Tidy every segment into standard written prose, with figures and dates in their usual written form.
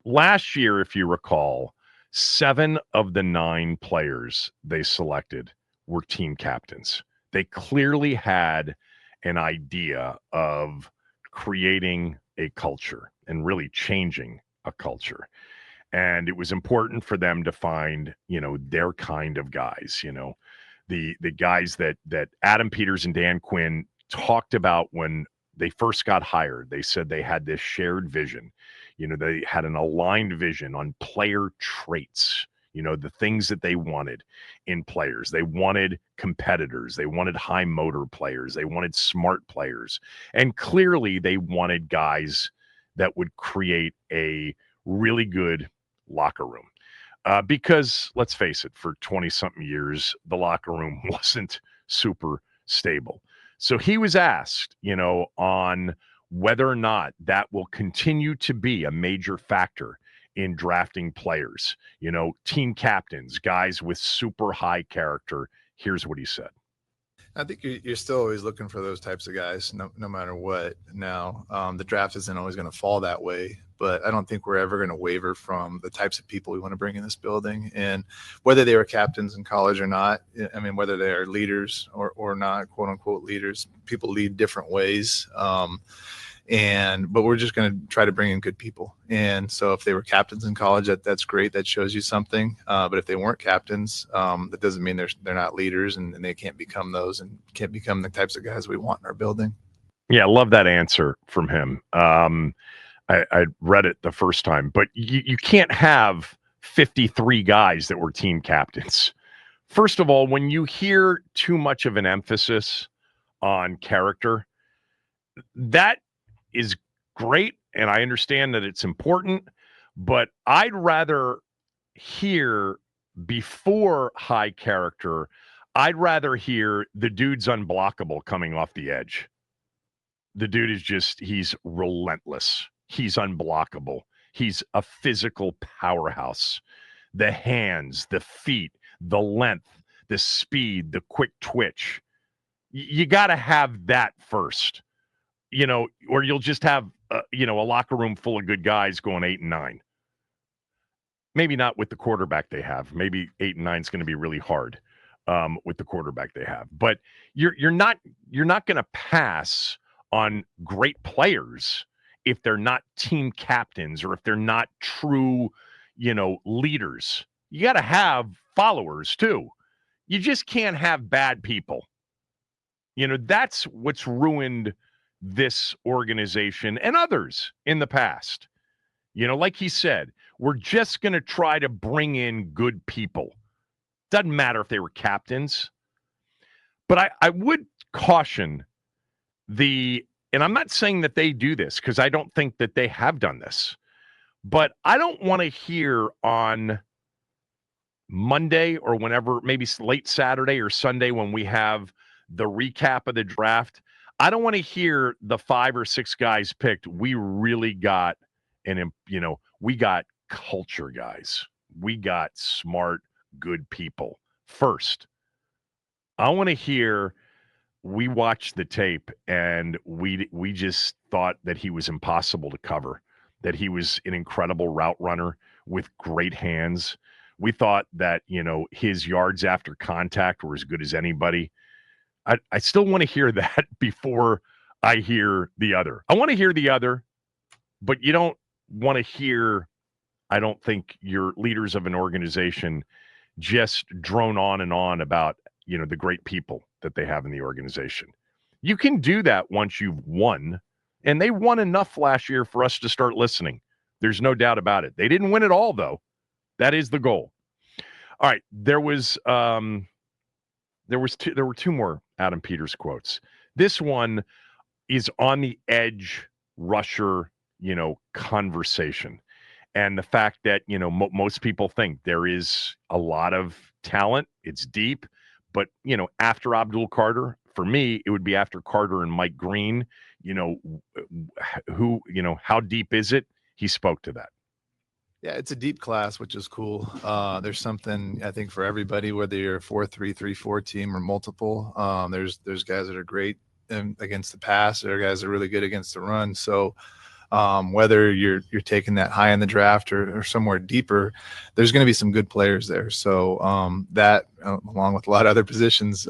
last year, if you recall, 7 of the 9 players they selected were team captains. They clearly had an idea of creating a culture and really changing a culture. And it was important for them to find, their kind of guys, the guys that Adam Peters and Dan Quinn talked about when they first got hired. They said they had this shared vision. They had an aligned vision on player traits, the things that they wanted in players. They wanted competitors. They wanted high motor players. They wanted smart players. And clearly they wanted guys that would create a really good locker room. Because let's face it, for 20 something years, the locker room wasn't super stable. So he was asked, on whether or not that will continue to be a major factor in drafting players, team captains, guys with super high character. Here's what he said. I think you're still always looking for those types of guys, no matter what. Now, the draft isn't always going to fall that way, but I don't think we're ever going to waver from the types of people we want to bring in this building. And whether they were captains in college or not, I mean, whether they are leaders or not, quote unquote leaders, people lead different ways. But we're just going to try to bring in good people. And so if they were captains in college, that's great. That shows you something. But if they weren't captains, that doesn't mean they're not leaders and they can't become those and can't become the types of guys we want in our building. Yeah, I love that answer from him. I read it the first time, but you can't have 53 guys that were team captains. First of all, when you hear too much of an emphasis on character, that is great, and I understand that it's important, but I'd rather hear before high character, I'd rather hear the dude's unblockable coming off the edge. The dude is he's relentless. He's unblockable. He's a physical powerhouse. The hands, the feet, the length, the speed, the quick twitch. You got to have that first. Or you'll just have, a locker room full of good guys going 8 and 9. Maybe not with the quarterback they have. Maybe 8 and 9 is going to be really hard with the quarterback they have. But you're not going to pass on great players if they're not team captains or if they're not true, leaders. You got to have followers too. You just can't have bad people. That's what's ruined this organization and others in the past. Like he said, we're just going to try to bring in good people. Doesn't matter if they were captains. But I would caution and I'm not saying that they do this because I don't think that they have done this, but I don't want to hear on Monday or whenever, maybe late Saturday or Sunday when we have the recap of the draft, I don't want to hear the 5 or 6 guys picked. We really got we got culture guys. We got smart, good people. First, I want to hear we watched the tape and we just thought that he was impossible to cover, that he was an incredible route runner with great hands. We thought that, his yards after contact were as good as anybody. I still want to hear that before I hear the other. I want to hear the other, but you don't want to hear, I don't think, your leaders of an organization just drone on and on about, the great people that they have in the organization. You can do that once you've won, and they won enough last year for us to start listening. There's no doubt about it. They didn't win it all, though. That is the goal. All right, there were 2 more Adam Peters quotes. This one is on the edge rusher, conversation. And the fact that, most people think there is a lot of talent. It's deep. But, after Abdul Carter, for me, it would be after Carter and Mike Green, how deep is it? He spoke to that. Yeah, it's a deep class, which is cool. There's something, I think, for everybody, whether you're a 4-3, 3-4 team or multiple. There's guys that are great against the pass. There are guys that are really good against the run. So Whether you're taking that high in the draft or somewhere deeper, there's going to be some good players there. So that, along with a lot of other positions,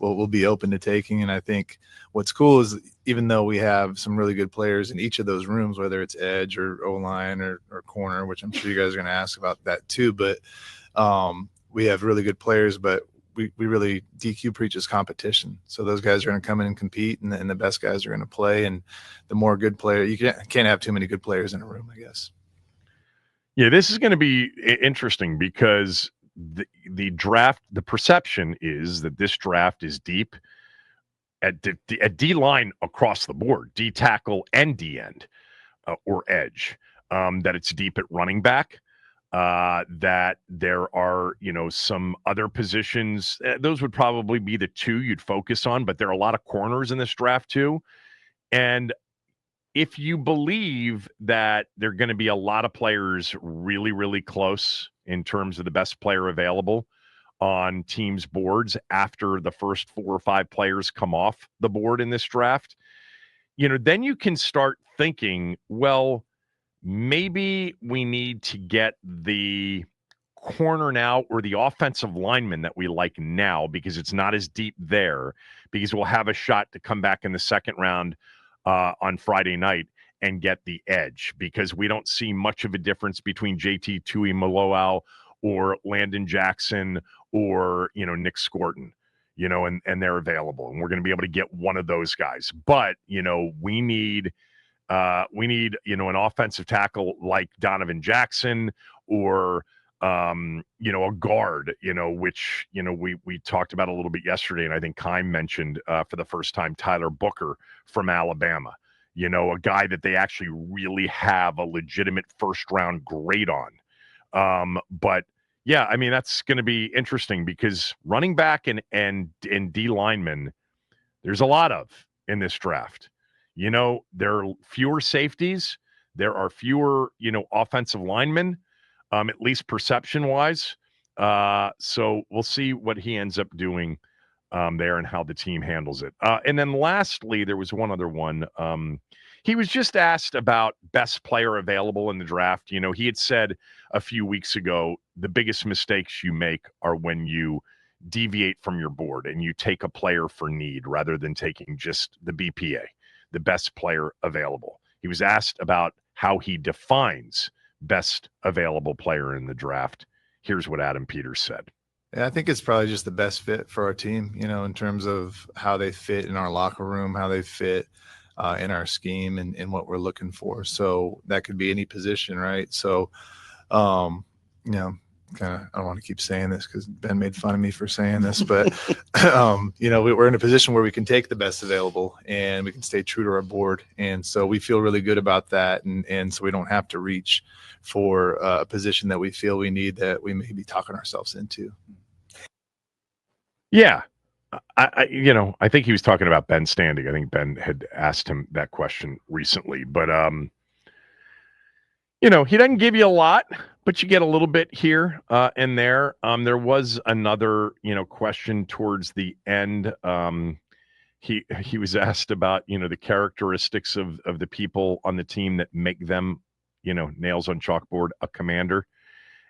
will be open to taking. And I think what's cool is even though we have some really good players in each of those rooms, whether it's edge or O-line or corner, which I'm sure you guys are going to ask about that too, but we have really good players, but we really DQ preaches competition. So those guys are going to come in and compete, and the best guys are going to play. And the more good player, you can't have too many good players in a room, I guess. Yeah, this is going to be interesting because the draft, the perception is that this draft is deep at D line across the board, D tackle and D end or edge. That it's deep at running back. That there are, some other positions. Those would probably be the two you'd focus on, but there are a lot of corners in this draft too. And if you believe that there are going to be a lot of players really, really close in terms of the best player available on teams' boards after the first 4 or 5 players come off the board in this draft, then you can start thinking, well, maybe we need to get the corner now or the offensive lineman that we like now because it's not as deep there, because we'll have a shot to come back in the second round on Friday night and get the edge, because we don't see much of a difference between JT Tuimoloau or Landon Jackson or, Nick Scorton, and they're available. And we're going to be able to get one of those guys. But, we need an offensive tackle like Donovan Jackson or, a guard, which, we talked about a little bit yesterday. And I think Kime mentioned for the first time, Tyler Booker from Alabama, a guy that they actually really have a legitimate first round grade on. But yeah, I mean, that's going to be interesting because running back and D linemen, there's a lot of in this draft. There are fewer safeties. There are fewer, offensive linemen, at least perception wise. So we'll see what he ends up doing there and how the team handles it. And then lastly, there was one other one. He was just asked about best player available in the draft. He had said a few weeks ago, the biggest mistakes you make are when you deviate from your board and you take a player for need rather than taking just the BPA, the best player available. He was asked about how he defines best available player in the draft. Here's what Adam Peters said. Yeah, I think it's probably just the best fit for our team, in terms of how they fit in our locker room, how they fit in our scheme and what we're looking for. So that could be any position, right? So, kind of, I don't want to keep saying this because Ben made fun of me for saying this, but, we're in a position where we can take the best available and we can stay true to our board. And so we feel really good about that. And so we don't have to reach for a position that we feel we need that we may be talking ourselves into. Yeah. I think he was talking about Ben Standing. I think Ben had asked him that question recently, but, he doesn't give you a lot, but you get a little bit here and there. There was another, question towards the end. He was asked about, the characteristics of the people on the team that make them, nails on chalkboard, a commander.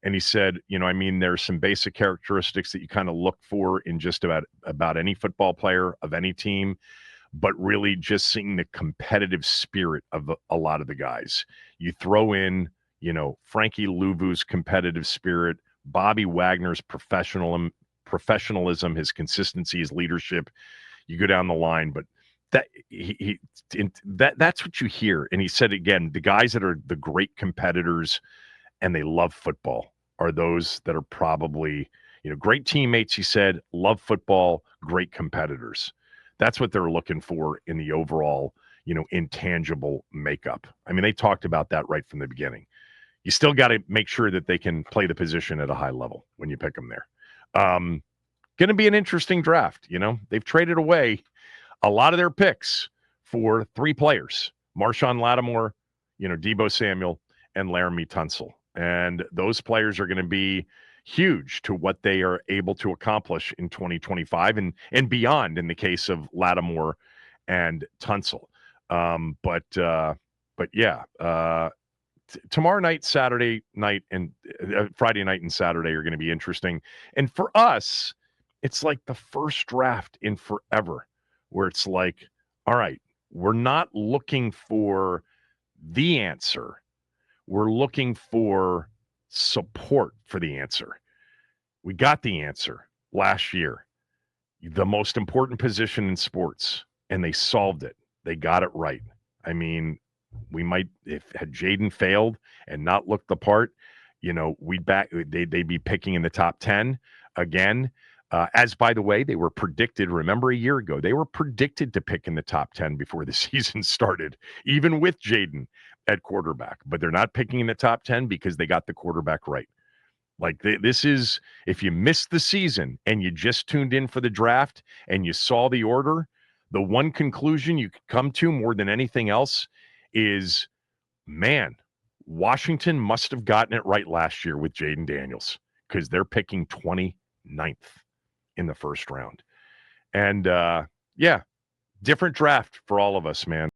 And he said, there's some basic characteristics that you kind of look for in just about any football player of any team, but really just seeing the competitive spirit of a lot of the guys. You throw in, Frankie Louvu's competitive spirit, Bobby Wagner's professionalism, his consistency, his leadership. You go down the line, but that's what you hear. And he said, again, the guys that are the great competitors and they love football are those that are probably, great teammates, he said, love football, great competitors. That's what they're looking for in the overall, intangible makeup. I mean, they talked about that right from the beginning. You still got to make sure that they can play the position at a high level when you pick them there. Going to be an interesting draft. They've traded away a lot of their picks for 3 players, Marshawn Lattimore, Deebo Samuel, and Laramie Tunsil. And those players are going to be huge to what they are able to accomplish in 2025 and beyond in the case of Lattimore and Tunsil. But But yeah, tomorrow night, Saturday night, and Friday night and Saturday are going to be interesting. And for us, it's like the first draft in forever where it's like, all right, we're not looking for the answer. We're looking for support for the answer. We got the answer last year, the most important position in sports, and they solved it. They got it right. I mean, we might, if had Jaden failed and not looked the part, they'd be picking in the top 10 again. As by the way, they were predicted. Remember a year ago, they were predicted to pick in the top 10 before the season started, even with Jaden at quarterback. But they're not picking in the top 10 because they got the quarterback right. Like this is, if you missed the season and you just tuned in for the draft and you saw the order, the one conclusion you could come to more than anything else is, man, Washington must have gotten it right last year with Jaden Daniels because they're picking 29th in the first round. And yeah, different draft for all of us, man.